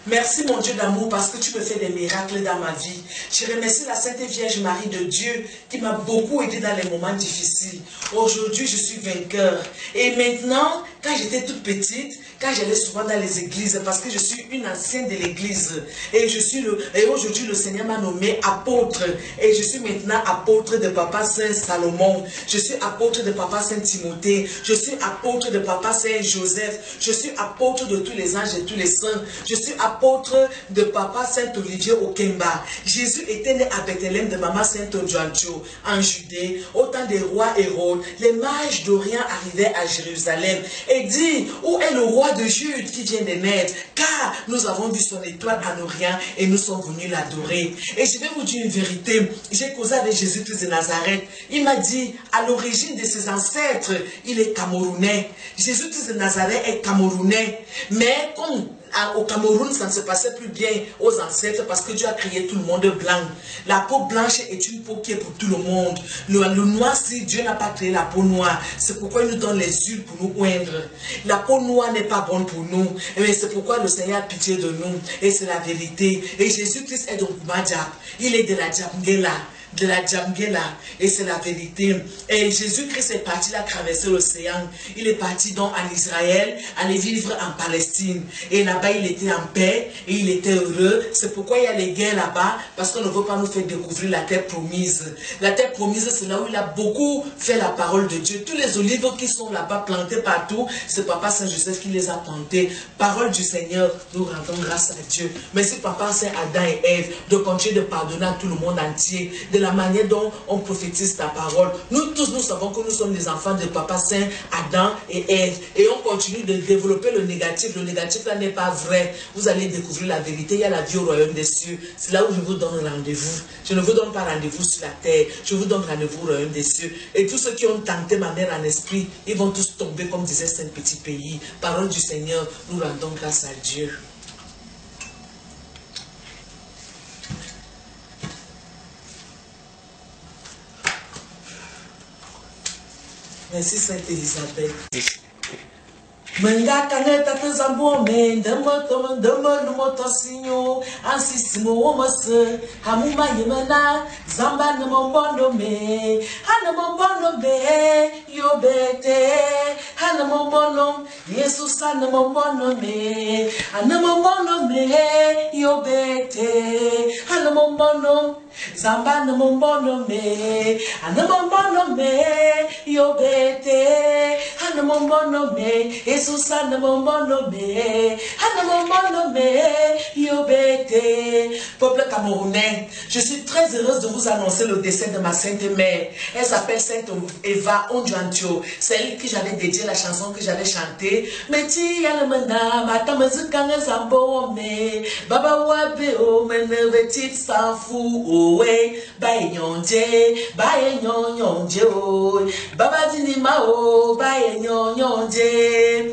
Merci mon Dieu d'amour parce que tu me fais des miracles dans ma vie. Je remercie la Sainte Vierge Marie de Dieu qui m'a beaucoup aidé dans les moments difficiles. Aujourd'hui, je suis vainqueur. Et maintenant, quand j'étais toute petite, quand j'allais souvent dans les églises, parce que je suis une ancienne de l'église, et aujourd'hui le Seigneur m'a nommé apôtre, et je suis maintenant apôtre de Papa Saint Salomon, je suis apôtre de Papa Saint Timothée, je suis apôtre de Papa Saint Joseph, je suis apôtre de tous les anges et tous les saints, je suis apôtre de Papa Saint Olivier Okemba. Jésus était né à Bethléem de Maman Sainte Ojuancho, en Judée, au temps des rois Hérode. Les mages d'Orient arrivaient à Jérusalem et dit, où est le roi de Jude qui vient de naître? Car nous avons vu son étoile en Orient et nous sommes venus l'adorer. Et je vais vous dire une vérité, j'ai causé avec Jésus-Christ de Nazareth. Il m'a dit, à l'origine de ses ancêtres, il est camerounais. Jésus-Christ de Nazareth est camerounais. Mais comme au Cameroun, ça ne se passait plus bien aux ancêtres parce que Dieu a créé tout le monde blanc. La peau blanche est une peau qui est pour tout le monde. Le noir, si Dieu n'a pas créé la peau noire, c'est pourquoi il nous donne les huiles pour nous oindre. La peau noire n'est pas bonne pour nous, mais c'est pourquoi le Seigneur a pitié de nous. Et c'est la vérité. Et Jésus-Christ est donc Madjab. Il est de la Djamgela. De la Djamgela, et c'est la vérité. Et Jésus-Christ est parti, il a traversé l'océan, il est parti donc en Israël, aller vivre en Palestine, et là-bas il était en paix, et il était heureux. C'est pourquoi il y a les guerres là-bas, parce qu'on ne veut pas nous faire découvrir la terre promise. La terre promise, c'est là où il a beaucoup fait la parole de Dieu. Tous les olives qui sont là-bas plantés partout, c'est Papa Saint-Joseph qui les a plantés. Parole du Seigneur, nous rendons grâce à Dieu. Merci Papa Saint Adam et Ève de continuer de pardonner à tout le monde entier, de la manière dont on prophétise ta parole. Nous tous, nous savons que nous sommes les enfants de Papa Saint Adam et Ève. Et on continue de développer le négatif. Le négatif là n'est pas vrai. Vous allez découvrir la vérité. Il y a la vie au royaume des cieux. C'est là où je vous donne rendez-vous. Je ne vous donne pas rendez-vous sur la terre. Je vous donne rendez-vous au royaume des cieux. Et tous ceux qui ont tenté ma mère en esprit, ils vont tous tomber, comme disait Saint Petit Pays. Parole du Seigneur, nous rendons grâce à Dieu. Merci Sainte Élisabeth. Menga kaneta tezambo me ndemo numoto sinyo ansisimo womose hamuma yemana zamba nemombondo me hanemombondo me yobete hanemombondo Jesus hanemombondo me hanemombondo me yobete hanemombondo zamba nemombondo me hanemombondo me yobete hanemombondo me Jesus hanemombondo me yobete. Peuple camerounais, je suis très heureuse de vous annoncer le décès de ma sainte mère. Elle s'appelle Sainte Eva Ojuancho. C'est elle que j'avais dédié la chanson que j'avais chantée. Meti yalemana matamazukanga zambo me baba wabe o menevetit sanfu owe baenyonje baenyonje o baba dinima o baenyonje.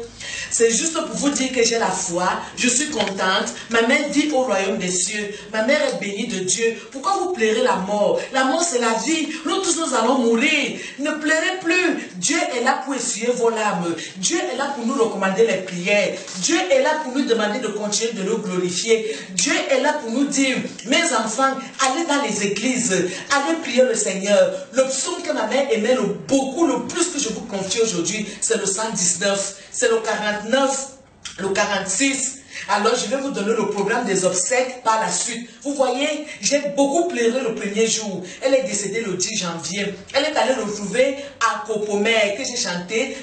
C'est juste pour vous dire que j'ai la foi, je suis contante. Ma mère dit au royaume des cieux, ma mère est bénie de Dieu. Pourquoi vous pleurez la mort? La mort c'est la vie, nous tous nous allons mourir. Ne pleurez plus, Dieu est là pour essuyer vos larmes. Dieu est là pour nous recommander les prières. Dieu est là pour nous demander de continuer de le glorifier. Dieu est là pour nous dire, mes enfants, allez dans les églises, allez prier le Seigneur. Le psaume que ma mère aimait le plus que je vous confie aujourd'hui, c'est le 119, c'est le 49, le 46. Alors je vais vous donner le programme des obsèques par la suite. Vous voyez, j'ai beaucoup pleuré le premier jour. Elle est décédée le 10 janvier. Elle est allée retrouver à Copomer que j'ai chanté.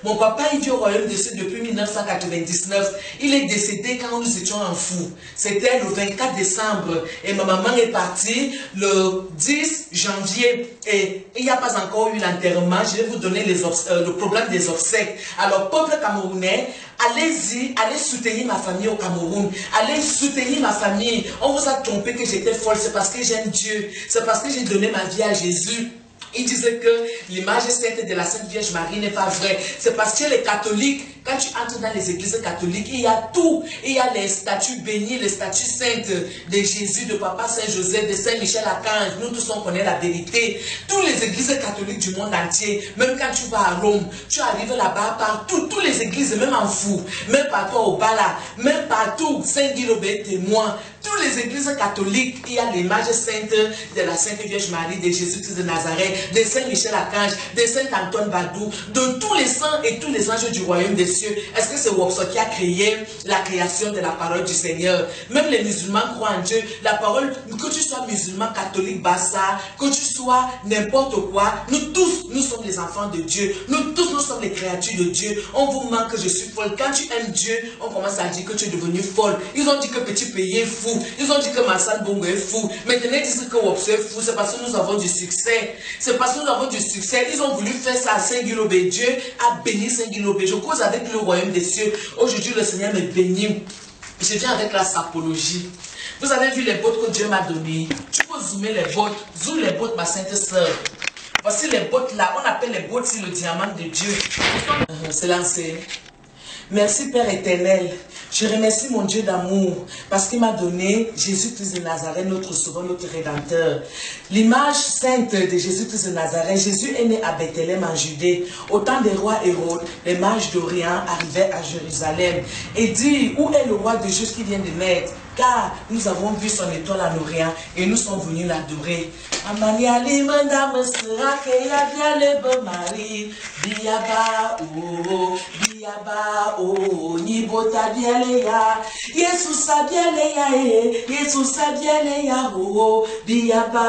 Mon papa il vit au royaume de Dieu depuis 1999. Il est décédé quand nous étions en fou. C'était le 24 décembre. Et ma maman est partie le 10 janvier. Et il n'y a pas encore eu l'enterrement. Je vais vous donner le problème des obsèques. Alors, peuple camerounais, allez-y, allez soutenir ma famille au Cameroun. Allez soutenir ma famille. On vous a trompé que j'étais folle. C'est parce que j'aime Dieu. C'est parce que j'ai donné ma vie à Jésus. Il disait que l'image sainte de la Sainte Vierge Marie n'est pas vraie. C'est parce que les catholiques, quand tu entres dans les églises catholiques, il y a tout. Il y a les statues bénies, les statues saintes de Jésus, de Papa Saint-Joseph, de Saint-Michel-Archange. Nous tous, on connaît la vérité. Toutes les églises catholiques du monde entier, même quand tu vas à Rome, tu arrives là-bas, partout, toutes les églises, même en fou, même partout au Bala, même partout, Saint-Guilobé témoin. Toutes les églises catholiques, il y a l'image sainte de la Sainte Vierge Marie, de Jésus-Christ de Nazareth, de Saint-Michel-Archange, de Saint-Antoine Badou, de tous les saints et tous les anges du royaume des cieux. Est-ce que c'est Wopso qui a créé la création de la parole du Seigneur? Même les musulmans croient en Dieu. La parole, que tu sois musulman, catholique, bassa, que tu sois n'importe quoi, nous tous, nous sommes les enfants de Dieu. Nous tous, nous sommes les créatures de Dieu. On vous manque que je suis folle. Quand tu aimes Dieu, on commence à dire que tu es devenu folle. Ils ont dit que Petit Pays est fou. Ils ont dit que Massan Bongo est fou. Maintenant, ils disent que Wopso est fou. C'est parce que nous avons du succès. C'est parce que nous avons du succès. Ils ont voulu faire ça à Saint-Guilobé. Dieu a béni Saint-Guilobé. Je cause avec le royaume des cieux. Aujourd'hui, le Seigneur me bénit. Je viens avec la sapologie. Vous avez vu les bottes que Dieu m'a données. Tu peux zoomer les bottes. Zoom les bottes, ma sainte sœur. Voici les bottes là. On appelle les bottes sur le diamant de Dieu. C'est lancé. Merci Père éternel. Je remercie mon Dieu d'amour parce qu'il m'a donné Jésus-Christ de Nazareth, notre sauveur, notre rédempteur. L'image sainte de Jésus-Christ de Nazareth. Jésus est né à Bethléem en Judée. Au temps des rois Hérode, les mages d'Orient arrivaient à Jérusalem et dit, où est le roi de Juda qui vient de naître? Car nous avons vu son étoile en Orient et nous sommes venus l'adorer. Amani ali mandam sera que ya bien le bon mari biaba ni bota biale ya Jesus a biale ya Jesus a biale ya biaba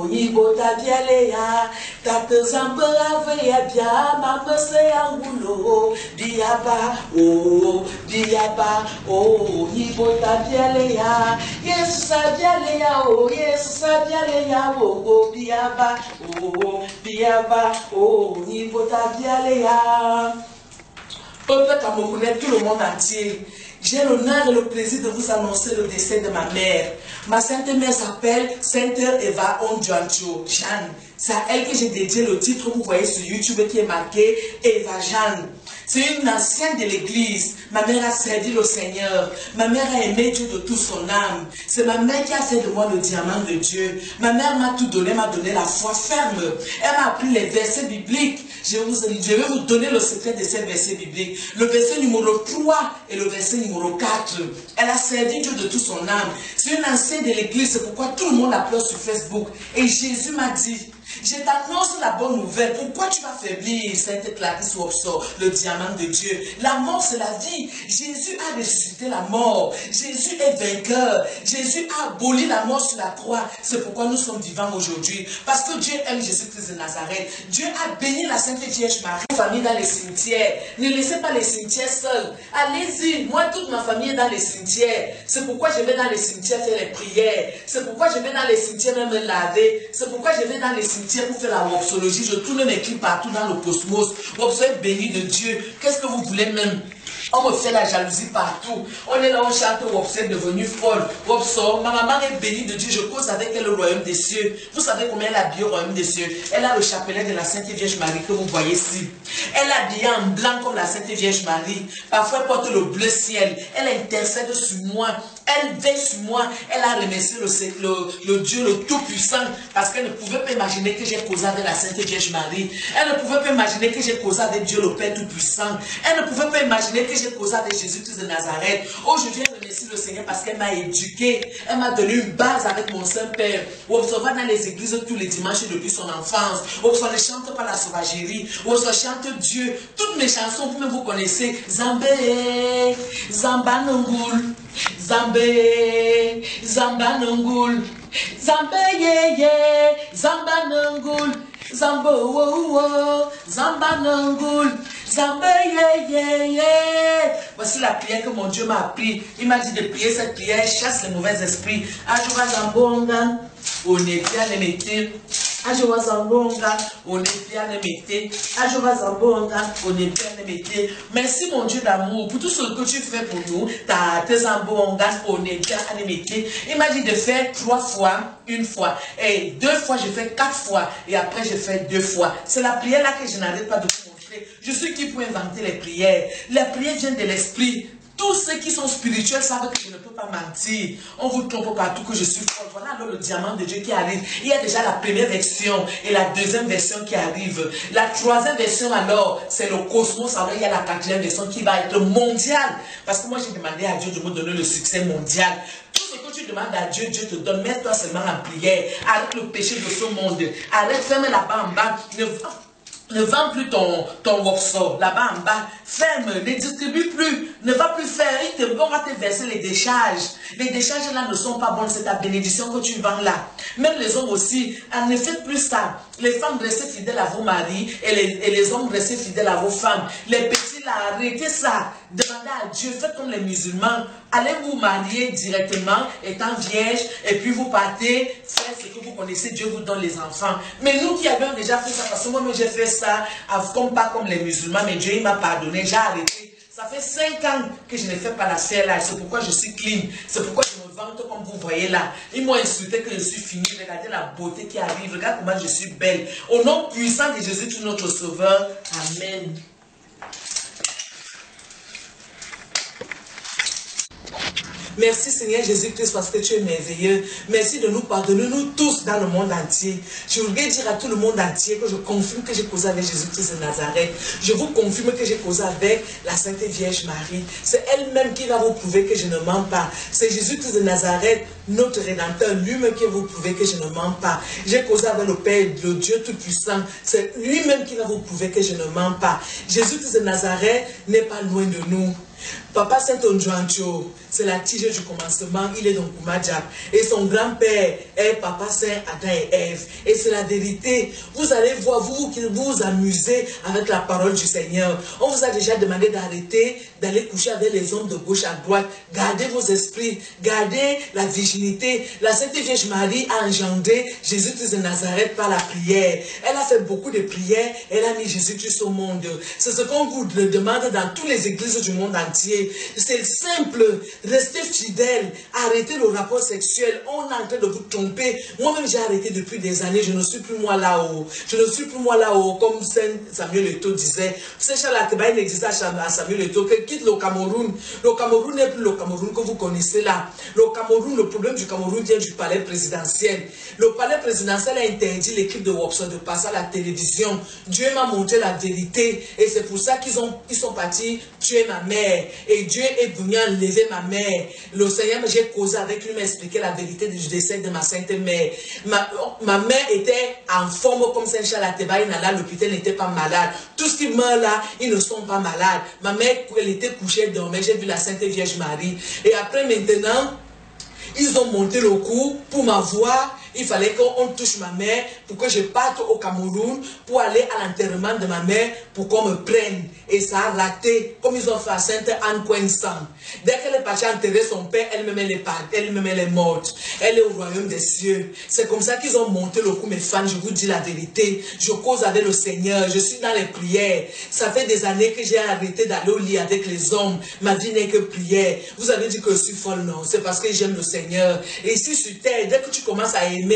ni bota biale ya tate zambara ve ya bia mama se angulo biaba ni bota biale ya Jesus a biale yes, sabialeya, biaba, nibota bialeya. Peuple camerounais, tout le monde entier, j'ai l'honneur et le plaisir de vous annoncer le décès de ma mère. Ma sainte mère s'appelle Sainte Eva Ondjancho, Jeanne. C'est à elle que j'ai dédié le titre que vous voyez sur YouTube qui est marqué Eva Jeanne. C'est une ancienne de l'église. Ma mère a servi le Seigneur. Ma mère a aimé Dieu de toute son âme. C'est ma mère qui a fait de moi le diamant de Dieu. Ma mère m'a tout donné, m'a donné la foi ferme. Elle m'a appris les versets bibliques. Je vais vous donner le secret de ces versets bibliques. Le verset numéro 3 et le verset numéro 4. Elle a servi Dieu de toute son âme. C'est une ancienne de l'église. C'est pourquoi tout le monde la pleure sur Facebook. Et Jésus m'a dit, je t'annonce la bonne nouvelle. Pourquoi tu vas faiblir, Sainte Clarisse Wopso, le diamant de Dieu? La mort, c'est la vie. Jésus a ressuscité la mort. Jésus est vainqueur. Jésus a aboli la mort sur la croix. C'est pourquoi nous sommes vivants aujourd'hui. Parce que Dieu aime Jésus-Christ de Nazareth. Dieu a béni la Sainte Vierge Marie. Famille dans les cimetières. Ne laissez pas les cimetières seuls. Allez-y. Moi, toute ma famille est dans les cimetières. C'est pourquoi je vais dans les cimetières faire les prières. C'est pourquoi je vais dans les cimetières même me laver. C'est pourquoi je vais dans les cimetières pour faire la wopsologie. Je tourne mes clips partout dans le cosmos. Wopso est béni de Dieu. Qu'est-ce que vous voulez même? On me fait la jalousie partout. On est là, on chante Wopso est devenu folle. Wopso, ma maman est bénie de Dieu. Je cause avec elle le royaume des cieux. Vous savez combien elle a habillé au royaume des cieux? Elle a le chapelet de la Sainte Vierge Marie que vous voyez ici. Elle a habillé en blanc comme la Sainte Vierge Marie. Parfois, elle porte le bleu ciel. Elle intercède sur moi. Elle veille sur moi. Elle a remercié le Dieu le Tout-Puissant parce qu'elle ne pouvait pas imaginer que j'ai causé avec la Sainte Vierge Marie. Elle ne pouvait pas imaginer que j'ai causé avec Dieu le Père Tout-Puissant. Elle ne pouvait pas imaginer que j'ai causé avec Jésus-Christ de Nazareth. Aujourd'hui, elle remercie le Seigneur parce qu'elle m'a éduqué. Elle m'a donné une base avec mon Saint-Père. Wopso va dans les églises tous les dimanches depuis son enfance. Wopso ne chante pas la sauvagerie. Wopso chante Dieu. Toutes mes chansons, vous connaissez. Zambé, Zamba Nungul. Zambé, Zamba Nungul. Zambé, ye, Zamba Nungul. Zambo, oh, oh, Zamba Nungul. Zambé, ye. Voici la prière que mon Dieu m'a appris. Il m'a dit de prier cette prière, chasse les mauvais esprits. Ajoura Zambonga, Onetia, Nemete. Ajowa Zambonga, on est bien aimé. Ajowa Zambonga, on est bien aimé. Merci mon Dieu d'amour pour tout ce que tu fais pour nous. Tes Zambonga, on est bien aimé. Il m'a dit de faire 3 fois, 1 fois. Et 2 fois, je fais 4 fois. Et après, je fais 2 fois. C'est la prière là que je n'arrête pas de vous montrer. Je suis qui pour inventer les prières. Les prières viennent de l'esprit. Tous ceux qui sont spirituels savent que je ne peux pas mentir. On vous trompe partout que je suis folle. Voilà alors le diamant de Dieu qui arrive. Il y a déjà la première version et la deuxième version qui arrive. La troisième version alors, c'est le cosmos. Alors il y a la quatrième version qui va être mondiale. Parce que moi j'ai demandé à Dieu de me donner le succès mondial. Tout ce que tu demandes à Dieu, Dieu te donne. Mets-toi seulement en prière. Arrête le péché de ce monde. Arrête, ferme là-bas en bas. Ne vends plus ton workshop là-bas en bas. Ferme, ne distribue plus. Ne va plus faire. On va te verser les décharges. Les décharges là ne sont pas bonnes. C'est ta bénédiction que tu vends là. Même les hommes aussi, ne faites plus ça. Les femmes restez fidèles à vos maris et les hommes restez fidèles à vos femmes. Les petits là, arrêtez ça. Demandez à Dieu. Faites comme les musulmans. Allez vous marier directement, étant vierge, et puis vous partez, faire ce que vous connaissez, Dieu vous donne les enfants. Mais nous qui avions déjà fait ça, parce que moi-même j'ai fait ça, pas comme les musulmans, mais Dieu il m'a pardonné, j'ai arrêté. Ça fait 5 ans que je ne fais pas la serre là, c'est pourquoi je suis clean, c'est pourquoi je me vante comme vous voyez là. Ils m'ont insulté que je suis fini, regardez la beauté qui arrive, regarde comment je suis belle. Au nom puissant de Jésus, notre Sauveur, Amen. Merci Seigneur Jésus-Christ parce que tu es merveilleux. Merci de nous pardonner, nous tous dans le monde entier. Je voudrais dire à tout le monde entier que je confirme que j'ai causé avec Jésus-Christ de Nazareth. Je vous confirme que j'ai causé avec la Sainte Vierge Marie. C'est elle-même qui va vous prouver que je ne mens pas. C'est Jésus-Christ de Nazareth, notre Rédempteur, lui-même qui va vous prouver que je ne mens pas. J'ai causé avec le Père, le Dieu Tout-Puissant. C'est lui-même qui va vous prouver que je ne mens pas. Jésus-Christ de Nazareth n'est pas loin de nous. Papa Saint-Ondjoancho, c'est la tige du commencement, il est dans Kumadjap. Et son grand-père est Papa Saint Adam et Ève. Et c'est la vérité. Vous allez voir, vous vous amusez avec la parole du Seigneur. On vous a déjà demandé d'arrêter, d'aller coucher avec les hommes de gauche à droite. Gardez vos esprits, gardez la virginité. La Sainte Vierge Marie a engendré Jésus-Christ de Nazareth par la prière. Elle a fait beaucoup de prières, elle a mis Jésus-Christ au monde. C'est ce qu'on vous demande dans toutes les églises du monde entier. C'est simple, restez fidèles, arrêtez le rapport sexuel, on est en train de vous tromper. Moi-même j'ai arrêté depuis des années, je ne suis plus moi là-haut. Je ne suis plus moi là-haut, comme Samuel Eto'o disait. C'est Chalateba, il existait à Samuel Eto'o, que quitte le Cameroun. Le Cameroun n'est plus le Cameroun que vous connaissez là. Le Cameroun, le problème du Cameroun vient du palais présidentiel. Le palais présidentiel a interdit l'équipe de Wopson de passer à la télévision. Dieu m'a montré la vérité et c'est pour ça qu'ils sont partis tuer ma mère. Et Dieu est venu enlever ma mère. Le Seigneur, j'ai causé avec lui, m'a expliqué la vérité du décès de ma sainte mère. Ma mère était en forme comme Saint-Chalateba, il n'allait à l'hôpital, n'était pas malade. Tout ce qui meurt là, ils ne sont pas malades. Ma mère, elle était couchée, elle dormait. J'ai vu la Sainte Vierge Marie. Et après maintenant, ils ont monté le coup pour m'avoir. Il fallait qu'on touche ma mère pour que je parte au Cameroun pour aller à l'enterrement de ma mère pour qu'on me prenne. Et ça a raté, comme ils ont fait à Sainte Anne Coinsang. Dès qu'elle est partie enterrer son père, elle-même elle est morte. Elle est au royaume des cieux. C'est comme ça qu'ils ont monté le coup, mes fans. Je vous dis la vérité. Je cause avec le Seigneur. Je suis dans les prières. Ça fait des années que j'ai arrêté d'aller au lit avec les hommes. Ma vie n'est que prière. Vous avez dit que je suis folle, non? C'est parce que j'aime le Seigneur. Et ici sur terre, dès que tu commences à aimer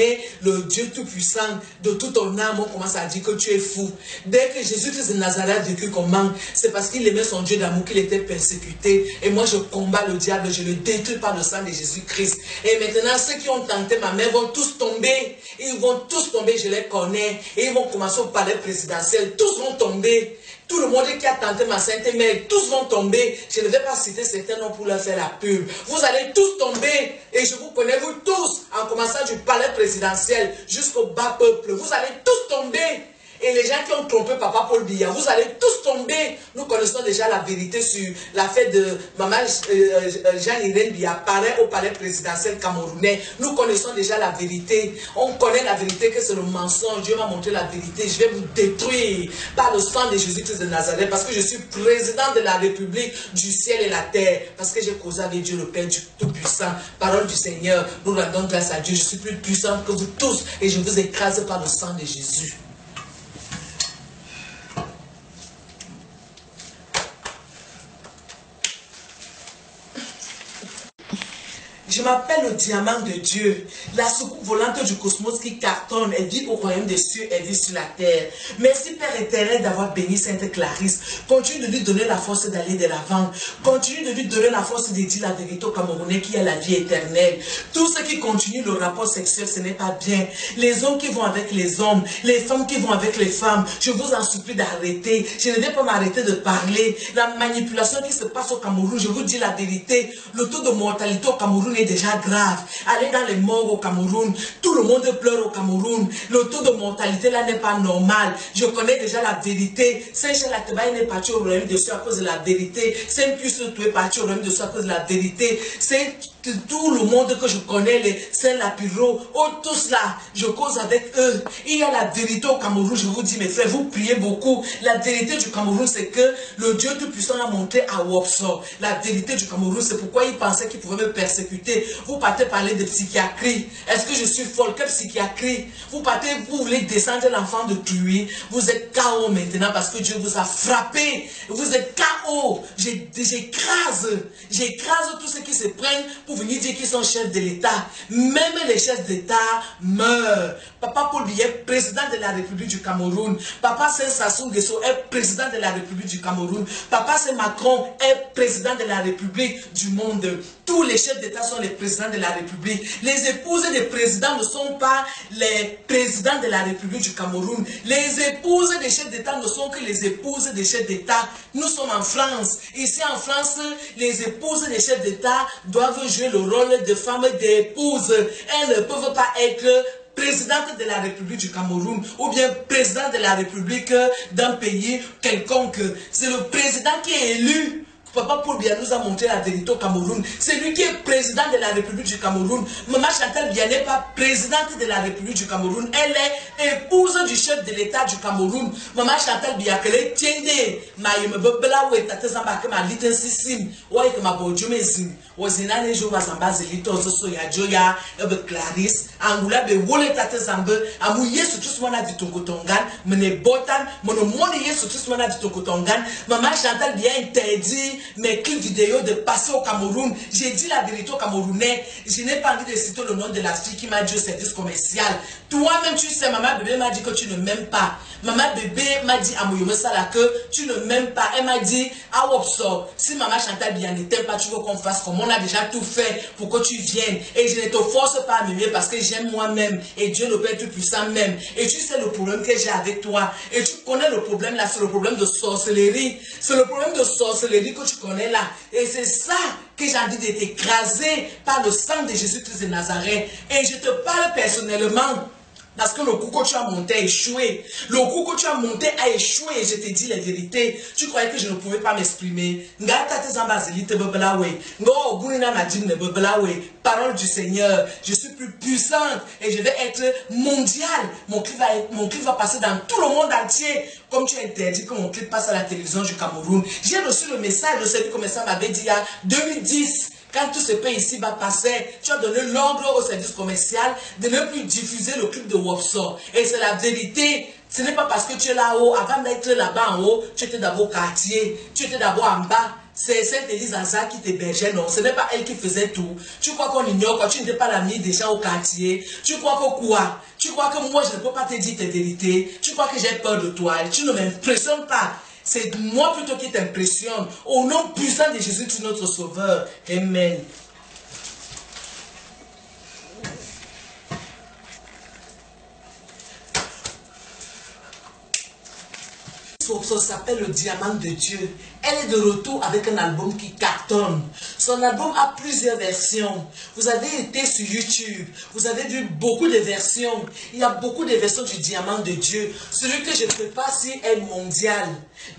le Dieu Tout-Puissant de tout ton âme, on commence à dire que tu es fou. Dès que Jésus-Christ de Nazareth a vécu comment? C'est parce qu'il aimait son Dieu d'amour qu'il était persécuté. Et moi, je combats le diable, je le détruis par le sang de Jésus-Christ. Et maintenant, ceux qui ont tenté ma mère vont tous tomber. Ils vont tous tomber, je les connais. Et ils vont commencer au palais présidentiel. Tous vont tomber. Tout le monde qui a tenté ma sainte mère, tous vont tomber. Je ne vais pas citer certains noms pour leur faire la pub. Vous allez tous tomber. Et je vous connais, vous tous, en commençant du palais présidentiel jusqu'au bas peuple. Vous allez tous tomber. Et les gens qui ont trompé Papa Paul Biya, vous allez tous tomber. Nous connaissons déjà la vérité sur l'affaire de Maman Jean-Irène Biya, au palais présidentiel camerounais. Nous connaissons déjà la vérité. On connaît la vérité que c'est le mensonge. Dieu m'a montré la vérité. Je vais vous détruire par le sang de Jésus-Christ de Nazareth parce que je suis président de la République du ciel et la terre. Parce que j'ai causé avec Dieu le Père du Tout-Puissant. Parole du Seigneur. Nous rendons grâce à Dieu. Je suis plus puissant que vous tous et je vous écrase par le sang de Jésus. Je m'appelle le diamant de Dieu, la soucoupe volante du cosmos qui cartonne et vit au royaume des cieux et vit sur la terre. Merci Père éternel d'avoir béni Sainte Clarisse. Continue de lui donner la force d'aller de l'avant. Continue de lui donner la force de dire la vérité au Camerounais qui a la vie éternelle. Tous ceux qui continuent le rapport sexuel, ce n'est pas bien. Les hommes qui vont avec les hommes, les femmes qui vont avec les femmes, je vous en supplie d'arrêter. Je ne vais pas m'arrêter de parler. La manipulation qui se passe au Cameroun, je vous dis la vérité. Le taux de mortalité au Cameroun est déjà grave. Allez dans les morts au Cameroun. Tout le monde pleure au Cameroun. Le taux de mortalité là n'est pas normal. Je connais déjà la vérité. Saint-Jean-Lateba n'est parti au royaume de Dieu à cause de la vérité. Saint-Puce est parti au royaume de Dieu à cause de la vérité. C'est tout le monde que je connais, les Saint-Lapiro, tous là, je cause avec eux. Il y a la vérité au Cameroun, je vous dis mes frères, vous priez beaucoup. La vérité du Cameroun, c'est que le Dieu Tout-Puissant a monté à Wopso. La vérité du Cameroun, c'est pourquoi il pensait qu'il pouvait me persécuter. Vous partez parler de psychiatrie. Est-ce que je suis folle? Quelle psychiatrie? Vous partez, vous voulez descendre l'enfant de tuer. Vous êtes KO maintenant parce que Dieu vous a frappé. Vous êtes KO. J'écrase tous ceux qui se prennent pour venir dire qu'ils sont chefs de l'État. Même les chefs d'État meurent. Papa Paul Biya est président de la République du Cameroun. Papa Saint-Sassou Nguesso est président de la République du Cameroun. Papa Saint-Macron est président de la République du monde. Tous les chefs d'État sont les présidents de la République. Les épouses des présidents ne sont pas les présidents de la République du Cameroun. Les épouses des chefs d'État ne sont que les épouses des chefs d'État. Nous sommes en France. Ici en France, les épouses des chefs d'État doivent jouer le rôle de femmes d'épouses. Elles ne peuvent pas être présidente de la République du Cameroun ou bien président de la République d'un pays quelconque. C'est le président qui est élu. Papa Paul Biya nous a montré la vérité au Cameroun. C'est lui qui est président de la République du Cameroun. Maman Chantal Biya n'est pas présidente de la République du Cameroun. Elle est épouse du chef de l'État du Cameroun. Maman Chantal Biya, qu'elle est tiendée. Ma yeme bebela ou etate zamba que ma liten sisim. Ou que ma bojume zim. Ou zinane jo bazamba zelito zo ya joya ebe Clarisse. Angula be wole tate zambe. Amu yesu tous mona di tongotongan. Mene botan. Mono moni yesu tous mona di tongotongan. Maman Chantal Biya interdit mes clips vidéo de passer au Cameroun. J'ai dit la vérité aux Camerounais. Je n'ai pas envie de citer le nom de la fille qui m'a dit au service commercial. Toi-même, tu sais, maman bébé m'a dit que tu ne m'aimes pas. Maman bébé m'a dit à Mouyome Sala que tu ne m'aimes pas. Elle m'a dit, ah Wopso, si maman Chantal Biya ne t'aime pas, tu veux qu'on fasse comme on a déjà tout fait pour que tu viennes. Et je ne te force pas à m'aimer parce que j'aime moi-même. Et Dieu le Père Tout-Puissant m'aime. Et tu sais le problème que j'ai avec toi. Et tu connais le problème là, c'est le problème de sorcellerie. C'est le problème de sorcellerie que tu connais là. Et c'est ça que j'ai envie de t'écraser par le sang de Jésus-Christ de Nazareth. Et je te parle personnellement. Parce que le coup que tu as monté a échoué. Le coup que tu as monté a échoué et je te dis la vérité. Tu croyais que je ne pouvais pas m'exprimer. Parole du Seigneur. Je suis plus puissante et je vais être mondiale. Mon clip va passer dans tout le monde entier. Comme tu as interdit que mon clip passe à la télévision du Cameroun. J'ai reçu le message de celui comme ça m'avait dit il y a 2010. Quand tout ce pays ici va passer, tu as donné l'ordre au service commercial de ne plus diffuser le clip de Wopso. Et c'est la vérité. Ce n'est pas parce que tu es là-haut, avant d'être là-bas en haut, tu étais d'abord au quartier, tu étais d'abord en bas. C'est Sainte-Élise Aza qui t'hébergeait, non, ce n'est pas elle qui faisait tout. Tu crois qu'on ignore quoi? Tu n'étais pas l'ami des gens au quartier. Tu crois que quoi? Tu crois que moi je ne peux pas te dire tes vérités? Tu crois que j'ai peur de toi? Tu ne m'impressionnes pas. C'est moi plutôt qui t'impressionne. Au nom puissant de Jésus-Christ, notre Sauveur. Amen. Ça s'appelle le diamant de Dieu. Elle est de retour avec un album qui cartonne. Son album a plusieurs versions. Vous avez été sur YouTube, vous avez vu beaucoup de versions. Il y a beaucoup de versions du Diamant de Dieu. Celui que je prépare ici est mondial.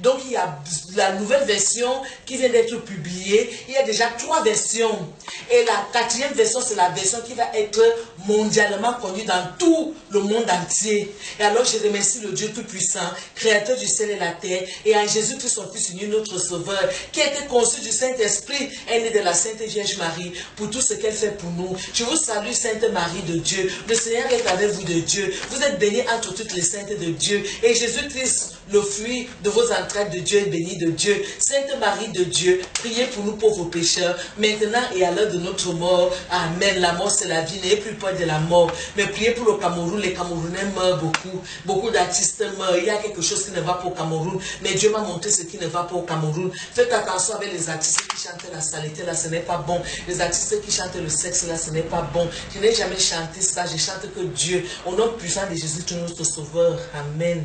Donc il y a la nouvelle version qui vient d'être publiée. Il y a déjà 3 versions. Et la 4e version, c'est la version qui va être mondialement connue dans tout le monde entier. Et alors je remercie le Dieu Tout-Puissant, Créateur du ciel et la terre, et en Jésus-Christ, son Fils unique, notre Sauveur, qui a été conçu du Saint-Esprit, est né de la Sainte Vierge Marie, pour tout ce qu'elle fait pour nous. Je vous salue, Sainte Marie de Dieu. Le Seigneur est avec vous de Dieu. Vous êtes bénie entre toutes les saintes de Dieu. Et Jésus-Christ, le fruit de vos entrailles de Dieu, est béni de Dieu. Sainte Marie de Dieu, priez pour nous pauvres pécheurs, maintenant et à l'heure de notre mort. Amen. La mort, c'est la vie. N'ayez plus peur de la mort. Mais priez pour le Cameroun. Les Camerounais meurent beaucoup. Beaucoup d'artistes meurent. Il y a quelque chose qui ne va pas au Cameroun. Mais Dieu m'a montré ce qui ne va pas au Cameroun. Faites attention avec les artistes qui chantent la saleté. Là, ce n'est pas bon. Les artistes qui chantent le sexe. Là, ce n'est pas bon. Je n'ai jamais chanté ça. Je chante que Dieu. Au nom puissant de Jésus, notre Sauveur. Amen.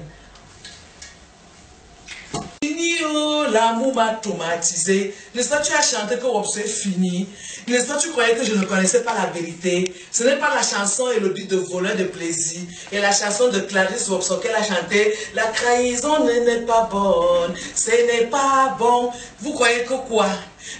Fini, oh, l'amour m'a traumatisé. N'est-ce pas, tu as chanté que c'est fini. N'est-ce pas, tu croyais que je ne connaissais pas la vérité. Ce n'est pas la chanson et le but de voleur de plaisir. Et la chanson de Clarisse Wobson qu'elle a chanté. La trahison n'est pas bonne. Ce n'est pas bon. Vous croyez que quoi?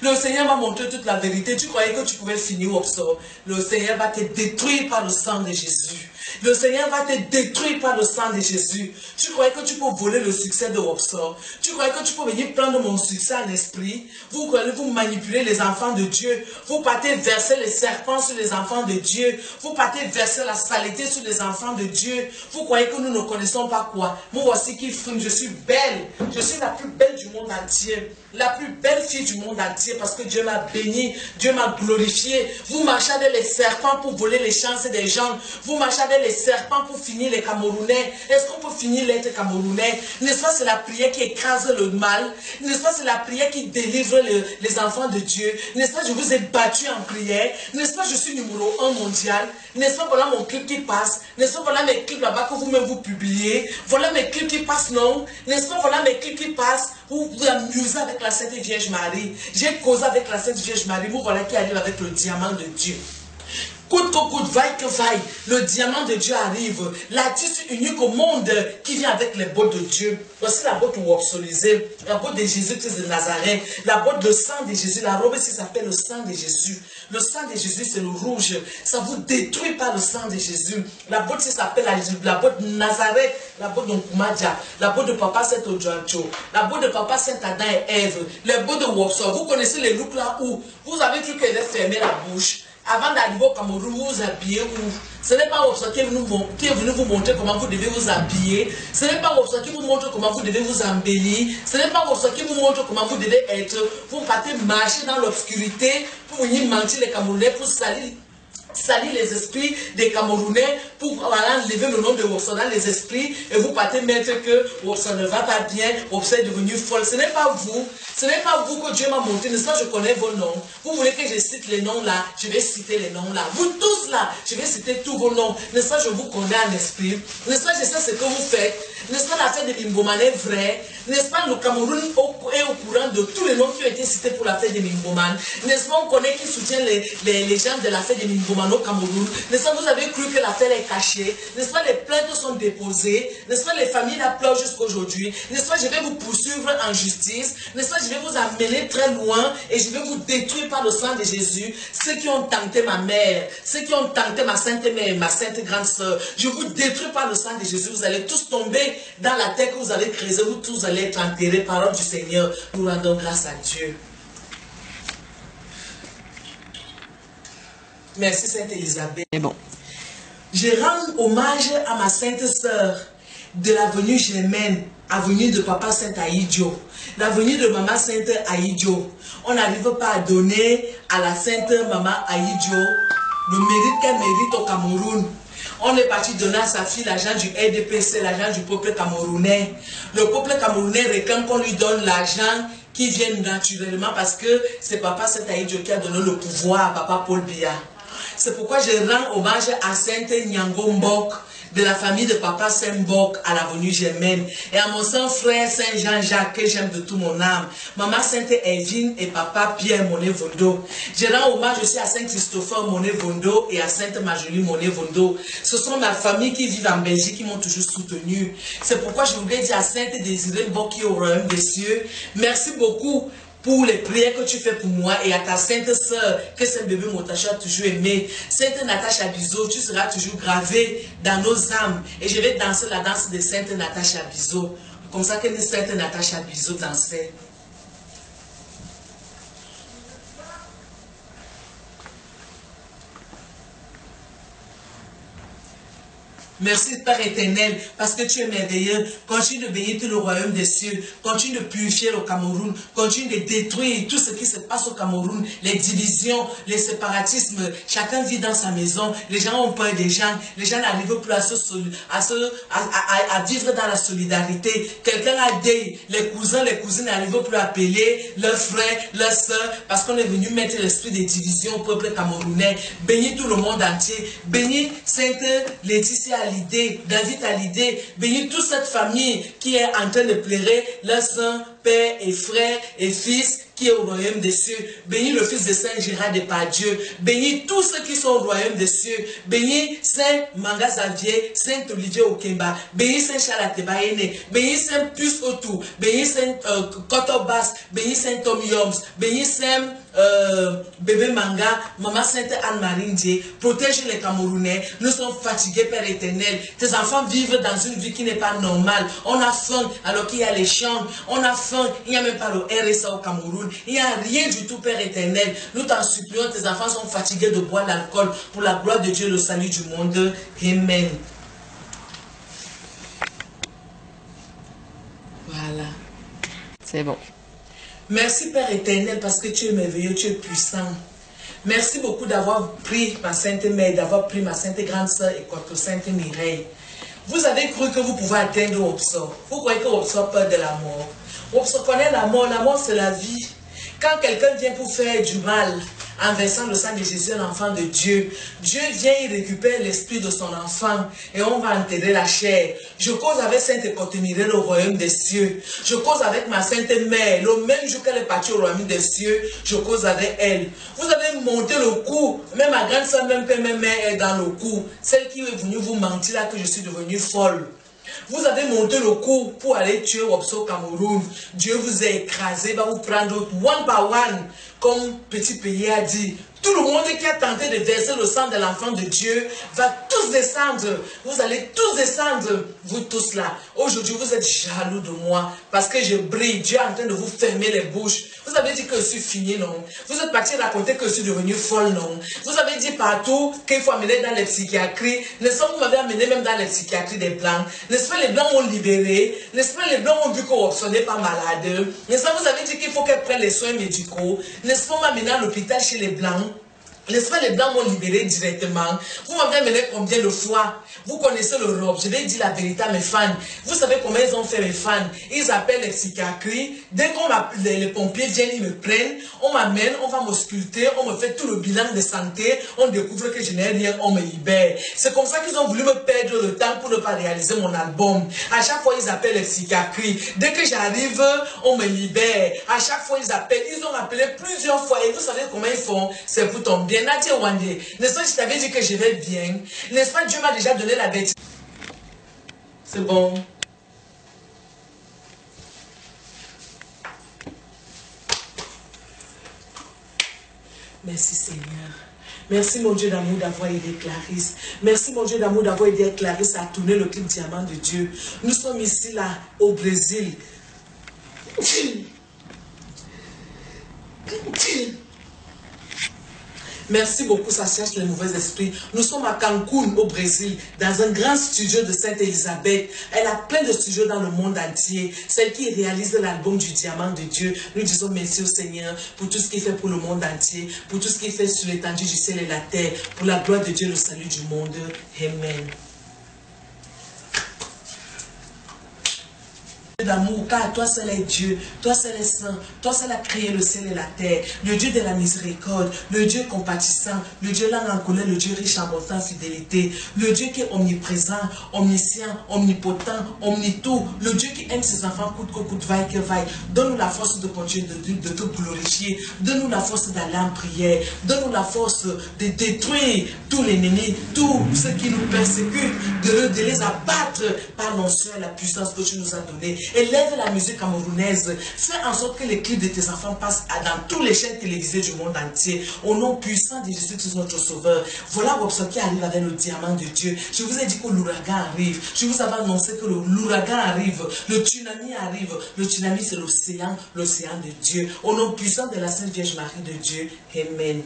Le Seigneur m'a montré toute la vérité. Tu croyais que tu pouvais finir Wobson. Le Seigneur va te détruire par le sang de Jésus. Le Seigneur va te détruire par le sang de Jésus. Tu croyais que tu peux voler le succès de Wobson. Tu croyais que tu peux venir prendre mon succès en esprit. Vous croyez vous manipuler les enfants de Dieu. Vous partez verser les serpents sur les enfants de Dieu. Vous partez verser la saleté sur les enfants de Dieu. Vous croyez que nous ne connaissons pas quoi? Moi voici qui frime. Je suis belle. Je suis la plus belle du monde entier. La plus belle fille du monde entier parce que Dieu m'a béni. Dieu m'a glorifié. Vous marchez avec les serpents pour voler les chances des gens. Vous marchez avec les serpents pour finir les Camerounais. Est-ce qu'on peut finir l'être Camerounais? N'est-ce pas, c'est la prière qui écrase le mal? N'est-ce pas, c'est la prière qui délivre les enfants de Dieu? N'est-ce pas, je vous ai battu en prière? N'est-ce pas, je suis numéro 1 mondial? N'est-ce pas, voilà mon clip qui passe? N'est-ce pas, voilà mes clips là-bas que vous-même vous publiez? Voilà mes clips qui passent, non? N'est-ce pas, voilà mes clips qui passent? Vous vous amusez avec la Sainte Vierge Marie. J'ai causé avec la Sainte Vierge Marie. Vous voilà qui arrive avec le diamant de Dieu. Coûte que coûte, vaille que vaille, le diamant de Dieu arrive. L'artiste unique au monde qui vient avec les bottes de Dieu. Voici la botte wopsolisée, la botte de Jésus-Christ de Nazareth, la botte de sang de Jésus. La robe ici s'appelle le sang de Jésus. Le sang de Jésus, c'est le rouge. Ça vous détruit par le sang de Jésus. La botte ici s'appelle la botte de Nazareth, la botte d'Onkumadja, la botte de Papa Saint-Ojoancho, la botte de Papa Saint-Adam et Ève, les bottes de Wopso. Vous connaissez les looks là où vous avez cru qu'elle avait fermé la bouche. Avant d'arriver au Cameroun, vous vous habillez où? Ce n'est pas Wopso qui est venu vous montrer comment vous devez vous habiller. Ce n'est pas Wopso qui vous montre comment vous devez vous embellir. Ce n'est pas Wopso qui vous montre comment vous devez être. Vous partez marcher dans l'obscurité pour venir mentir les Camerounais, pour salir les esprits des Camerounais, pour enlever le nom de Wopso dans les esprits, et vous partez mettre que Wopso ne va pas bien, Wopso est devenu folle. Ce n'est pas vous. Ce n'est pas vous que Dieu m'a montré, n'est-ce pas, je connais vos noms. Vous voulez que je cite les noms là, je vais citer les noms là. Vous tous là, je vais citer tous vos noms. N'est-ce pas, je vous connais en esprit. N'est-ce pas, je sais ce que vous faites. N'est-ce pas, la fête de Bimboman est vraie. N'est-ce pas, le Cameroun est au courant de tous les noms qui ont été cités pour la fête de Bimboman. N'est-ce pas, on connaît qui soutient les gens de la fête de Bimboman au Cameroun. N'est-ce pas, vous avez cru que l'affaire est cachée. N'est-ce pas, les plaintes sont déposées. N'est-ce pas, les familles la pleurent jusqu'à aujourd'hui. N'est-ce pas, je vais vous poursuivre en justice. N'est-ce pas, je vais vous amener très loin et je vais vous détruire par le sang de Jésus. Ceux qui ont tenté ma mère, ceux qui ont tenté ma sainte mère, ma sainte grande soeur, je vous détruis par le sang de Jésus. Vous allez tous tomber dans la terre que vous avez creusée, vous tous allez être enterrés. Parole du Seigneur, nous rendons grâce à Dieu. Merci Sainte Élisabeth. Bon. Je rends hommage à ma sainte sœur de l'avenue Germaine, avenue de Papa Saint Aïdjo, l'avenue de Maman Sainte Aïdjo. On n'arrive pas à donner à la Sainte Maman Aïdjo le mérite qu'elle mérite au Cameroun. On est parti donner à sa fille l'argent du RDPC, l'argent du peuple camerounais. Le peuple camerounais réclame qu'on lui donne l'argent qui vient naturellement parce que c'est Papa Saint Aïdjo qui a donné le pouvoir à Papa Paul Biya. C'est pourquoi je rends hommage à Sainte Nyango Mbok, de la famille de papa Saint-Boc à l'avenue Germaine, et à mon saint frère Saint-Jean-Jacques que j'aime de tout mon âme, maman Sainte Evine et papa Pierre Monet-Vondo. Je rends hommage aussi à Saint-Christopher Monet-Vondo et à Sainte Marjorie Monet-Vondo. Ce sont ma famille qui vivent en Belgique qui m'ont toujours soutenu. C'est pourquoi je voudrais dire à Sainte Désirée Boc qui est au royaume des cieux, merci beaucoup pour les prières que tu fais pour moi, et à ta sainte sœur que Saint-Bébé Motacha a toujours aimé. Sainte Natacha Bizot, tu seras toujours gravée dans nos âmes. Et je vais danser la danse de Sainte Natacha Bizot. Comme ça que Sainte Natacha Bizot dansait. Merci Père éternel, parce que tu es merveilleux. Continue de bénir tout le royaume des cieux. Continue de purifier le Cameroun. Continue de détruire tout ce qui se passe au Cameroun. Les divisions, les séparatismes. Chacun vit dans sa maison. Les gens ont peur des gens. Les gens n'arrivent plus à vivre dans la solidarité. Quelqu'un a dit, les cousins, les cousines n'arrivent plus à appeler leurs frères, leurs soeurs, parce qu'on est venu mettre l'esprit de division au peuple camerounais. Bénis tout le monde entier. Bénis Sainte Laetitia Hallyday, David Hallyday, bénis toute cette famille qui est en train de pleurer leur saint, père et frère et fils qui est au royaume des cieux. Bénis le fils de Saint Gérard Depardieu. Bénis tous ceux qui sont au royaume des cieux. Bénis Saint Manga Xavier, Saint Olivier Okemba. Bénis Saint Charles Atebayene. Bénis Saint Puce Otou. Bénis Saint Kotobas. Bénis Saint Tom Yoms. Bénis Saint Bébé Manga, Maman Sainte Anne-Marie Ndié. Protège les Camerounais. Nous sommes fatigués, Père éternel. Tes enfants vivent dans une vie qui n'est pas normale. On a faim alors qu'il y a les champs. On a faim, il n'y a même pas le RSA au Cameroun. Il n'y a rien du tout, Père éternel. Nous t'en supplions, tes enfants sont fatigués de boire l'alcool pour la gloire de Dieu, le salut du monde. Amen. Voilà. C'est bon. Merci, Père éternel, parce que tu es merveilleux, tu es puissant. Merci beaucoup d'avoir pris ma sainte mère, d'avoir pris ma sainte grande sœur et votre sainte Mireille. Vous avez cru que vous pouvez atteindre Opsor. Vous croyez que Opsor a peur de la mort. Opsor connaît la mort c'est la vie. Quand quelqu'un vient pour faire du mal, en versant le sang de Jésus, un enfant de Dieu, Dieu vient y récupérer l'esprit de son enfant et on va enterrer la chair. Je cause avec Sainte Cotemirelle au royaume des cieux. Je cause avec ma sainte mère. Le même jour qu'elle est partie au royaume des cieux, je cause avec elle. Vous avez monté le coup. Même ma grande soeur, même père, même mère est dans le coup. Celle qui est venue vous mentir là que je suis devenue folle. Vous avez monté le coup pour aller tuer Opsor Cameroun. Dieu vous a écrasé, va vous prendre one by one, comme Petit Pays a dit. Tout le monde qui a tenté de verser le sang de l'enfant de Dieu va tous descendre. Vous allez tous descendre, vous tous là. Aujourd'hui, vous êtes jaloux de moi parce que je brille. Dieu est en train de vous fermer les bouches. Vous avez dit que je suis fini, non? Vous êtes parti raconter que je suis devenue folle, non? Vous avez dit partout qu'il faut amener dans les psychiatries. N'est-ce pas, vous m'avez amené même dans les psychiatries des Blancs. N'est-ce pas, les Blancs m'ont libéré. N'est-ce pas, les Blancs ont vu qu'on n'est pas malade. N'est-ce pas, vous avez dit qu'il faut qu'elle prenne les soins médicaux. N'est-ce pas, on m'a amené à l'hôpital chez les Blancs. N'est-ce pas, les Blancs m'ont libéré directement. Vous m'avez amené combien de fois? Vous connaissez l'Europe. Je vais dire la vérité à mes fans. Vous savez comment ils ont fait mes fans? Ils appellent les psychiatries. Dès qu'on les pompiers viennent, ils me prennent. On m'amène, on va m'ausculter. On me fait tout le bilan de santé. On découvre que je n'ai rien, on me libère. C'est comme ça qu'ils ont voulu me perdre le temps pour ne pas réaliser mon album. À chaque fois, ils appellent les psychiatries. Dès que j'arrive, on me libère. À chaque fois, ils appellent. Ils ont appelé plusieurs fois. Et vous savez comment ils font? C'est pour ton bien. Nadia Wande, n'est-ce pas, je t'avais dit que je vais bien? N'est-ce pas, Dieu m'a déjà donné la bête. C'est bon. Merci Seigneur. Merci mon Dieu d'amour d'avoir aidé Clarisse. Merci mon Dieu d'amour d'avoir aidé Clarisse à tourner le clip Diamant de Dieu. Nous sommes ici là au Brésil. Merci beaucoup, ça cherche les mauvais esprits. Nous sommes à Cancun, au Brésil, dans un grand studio de Sainte-Élisabeth. Elle a plein de studios dans le monde entier. Celle qui réalise l'album du Diamant de Dieu. Nous disons merci au Seigneur pour tout ce qu'il fait pour le monde entier, pour tout ce qu'il fait sur l'étendue du ciel et la terre, pour la gloire de Dieu, le salut du monde. Amen. d'amour, car toi seul est Dieu, toi seul est saint, toi seul a créé le ciel et la terre, le Dieu de la miséricorde, le Dieu compatissant, le Dieu lent en colère, le Dieu riche en bonté, en fidélité, le Dieu qui est omniprésent, omniscient, omnipotent, omnitout, le Dieu qui aime ses enfants coûte que coûte, vaille que vaille. Donne-nous la force de continuer de te glorifier, donne-nous la force d'aller en prière, donne-nous la force de détruire tous les ennemis, tous ceux qui nous persécutent, de les abattre par l'onction et la puissance que tu nous as donnée. Élève la musique camerounaise. Fais en sorte que les clips de tes enfants passent dans toutes les chaînes télévisées du monde entier. Au nom puissant de Jésus-Christ, notre Sauveur. Voilà Robson qui arrive avec le diamant de Dieu. Je vous ai dit que l'ouragan arrive. Je vous avais annoncé que l'ouragan arrive. Le tsunami arrive. Le tsunami, c'est l'océan de Dieu. Au nom puissant de la Sainte Vierge Marie de Dieu. Amen.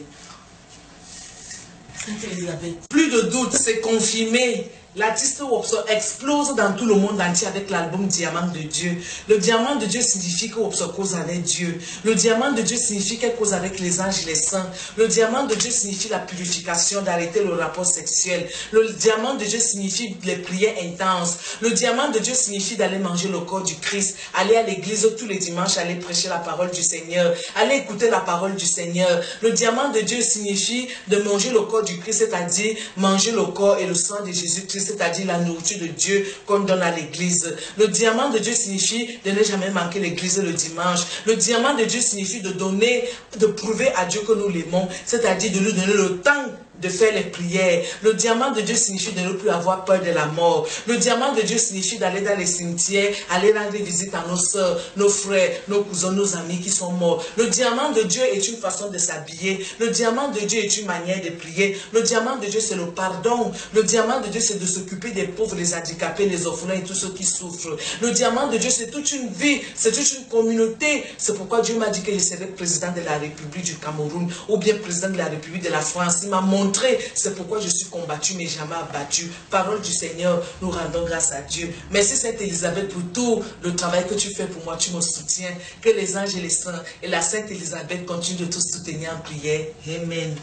Sainte Élisabeth. Plus de doute, c'est confirmé. L'artiste Wopso explose dans tout le monde entier avec l'album Diamant de Dieu. Le diamant de Dieu signifie que Wopso cause avec Dieu. Le diamant de Dieu signifie qu'elle cause avec les anges et les saints. Le diamant de Dieu signifie la purification, d'arrêter le rapport sexuel. Le diamant de Dieu signifie les prières intenses. Le diamant de Dieu signifie d'aller manger le corps du Christ, aller à l'église tous les dimanches, aller prêcher la parole du Seigneur, aller écouter la parole du Seigneur. Le diamant de Dieu signifie de manger le corps du Christ, c'est-à-dire manger le corps et le sang de Jésus-Christ, c'est-à-dire la nourriture de Dieu qu'on donne à l'église. Le diamant de Dieu signifie de ne jamais manquer l'église le dimanche. Le diamant de Dieu signifie de donner, de prouver à Dieu que nous l'aimons, c'est-à-dire de lui donner le temps de faire les prières. Le diamant de Dieu signifie de ne plus avoir peur de la mort. Le diamant de Dieu signifie d'aller dans les cimetières, aller rendre visite à nos soeurs, nos frères, nos cousins, nos amis qui sont morts. Le diamant de Dieu est une façon de s'habiller. Le diamant de Dieu est une manière de prier. Le diamant de Dieu, c'est le pardon. Le diamant de Dieu, c'est de s'occuper des pauvres, les handicapés, les orphelins et tous ceux qui souffrent. Le diamant de Dieu, c'est toute une vie, c'est toute une communauté. C'est pourquoi Dieu m'a dit que je serai président de la République du Cameroun ou bien président de la République de la France. Il m'a montré. C'est pourquoi je suis combattu mais jamais abattu. Parole du Seigneur, nous rendons grâce à Dieu. Merci Sainte Élisabeth pour tout le travail que tu fais pour moi. Tu me soutiens. Que les anges et les saints et la Sainte Élisabeth continuent de te soutenir en prière. Amen.